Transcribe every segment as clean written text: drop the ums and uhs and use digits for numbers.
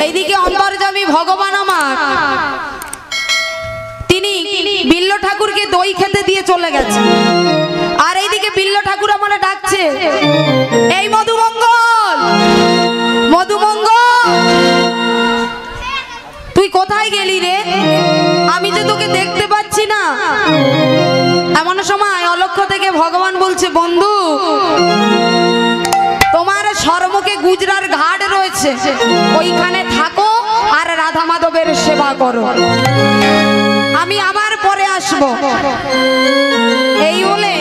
এইদিকে অন্তর্যামী ভগবান আমার তিনি বিল্ল ঠাকুরকে দই খেতে দিয়ে চলে গেছে, আর এইদিকে বিল্ল ঠাকুর আমার ডাকছে, এই মধুমঙ্গল, মধুমঙ্গল তুই কোথায় গেলি রে? আমি যে তোকে দেখতে পাচ্ছি না। এমন সময় অলক্ষ্য থেকে ভগবান বলছে, বন্ধু তোমার সর্বমুখে গুজরার ঘাট রয়েছে, ওইখানে থাকো আর রাধা মাধবের সেবা করো, আমি আমার পরে আসব। এই বলে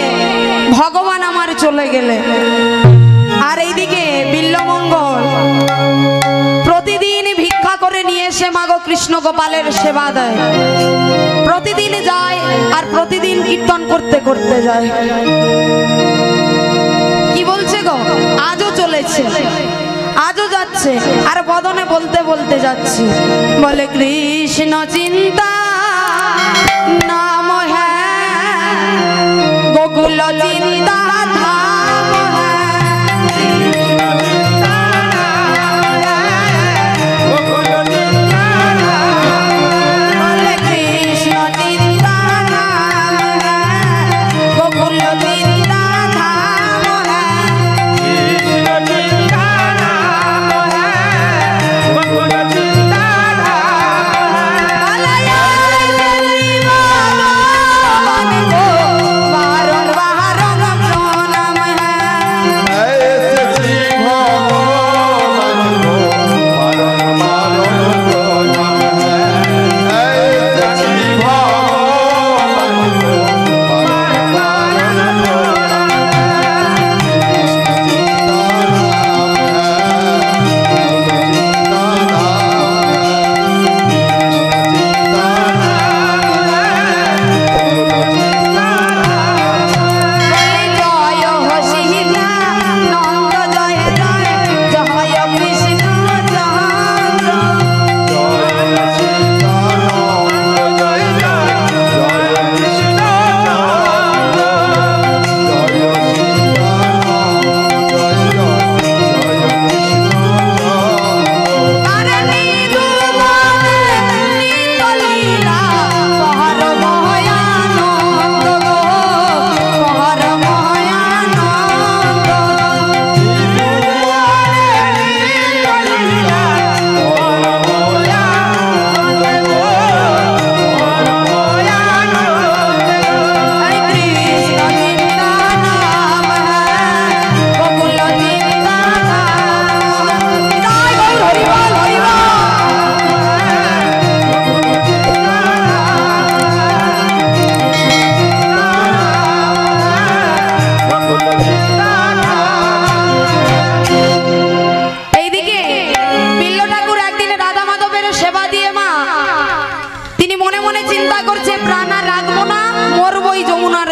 ভগবান আমার চলে গেলে। আর এইদিকে বিল্লমঙ্গল প্রতিদিন ভিক্ষা করে নিয়ে এসে মাগো কৃষ্ণ গোপালের সেবা দেয়, প্রতিদিন যায় আর প্রতিদিন কীর্তন করতে করতে যায়। কি বলছে গো, আজও চলেছে, আজও যাচ্ছে, আর বদনে বলতে বলতে যাচ্ছে, বলে কৃষ্ণ চিন্তা নাম হ্যাঁ গোকুল চিন্তা ধাম বলে কৃষ্ণ চিন্তা নাম গোকুল চিন্তা ধাম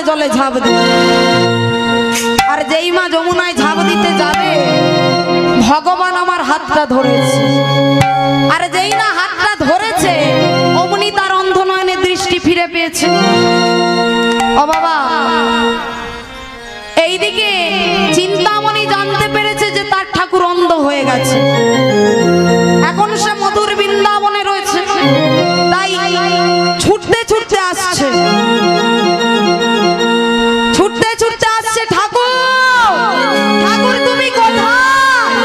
জলে ঝাঁপ দিতে। আর যেই মা যমুনায় ঝাঁপ দিতে যাবে ভগবান আমার হাতটা ধরেছে, আর যেই না হাতটা ধরেছে অমনি তার অন্ধ নয়নের দৃষ্টি ফিরে পেয়েছে। ও বাবা, এইদিকে চিন্তামণি জানতে পেরেছে যে তার ঠাকুর অন্ধ হয়ে গেছে, এখন সে মধুর বৃন্দাবনে রয়েছে, তাই ছুটতে ছুটতে আসছে, ছুটতে ছুটতে আসছে, ঠাকুর ঠাকুর তুমি কোথায়?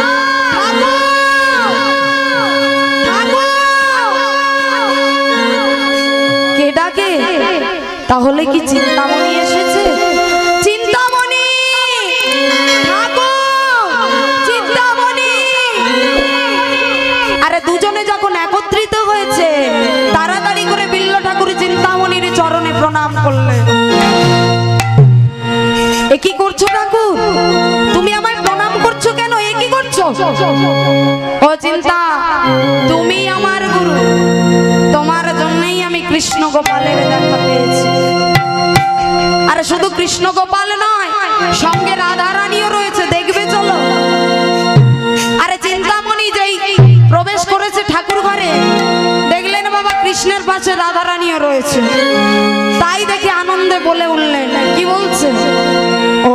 ঠাকুর কে ডাকে? তাহলে কি চিন্তামণি এসেছে? চিন্তামণি, ঠাকুর চিন্তামণি। আরে দুজনে যখন একত্রিত হয়েছে তাড়াতাড়ি করে বিল্ল ঠাকুর চিন্তামণির চরণে প্রণাম করলেন। এ কি করছো ঠাকুর? তুমি আমায় প্রণাম করছো কেন? এ কি করছো? ও চিন্তা, তুমি আমার গুরু, তোমার জন্যই আমি কৃষ্ণ গোপালের দেখা পেয়েছি। আরে শুধু কৃষ্ণ গোপাল নয়, সঙ্গে রাধা রানীও রয়েছে, দেখবে চলো। আরে চিন্তামণি যেই প্রবেশ করেছে ঠাকুর ঘরে, দেখলেন বাবা কৃষ্ণের পাশে রাধা রানীও রয়েছে, তাই দেখে আনন্দে বলে উঠলেন, কি বলছে? ও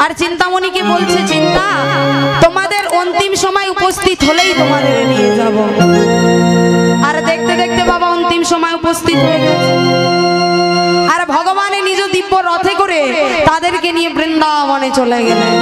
আর চিন্তামণিকে বলছে, চিন্তা তোমাদের অন্তিম সময় উপস্থিত হলেই তোমাদের নিয়ে যাব। আর দেখতে দেখতে বাবা অন্তিম সময় উপস্থিত হয়ে গেছে। আর ভগবানের নিজ দিব্য রথে করে তাদেরকে নিয়ে বৃন্দাবনে চলে গেলেন।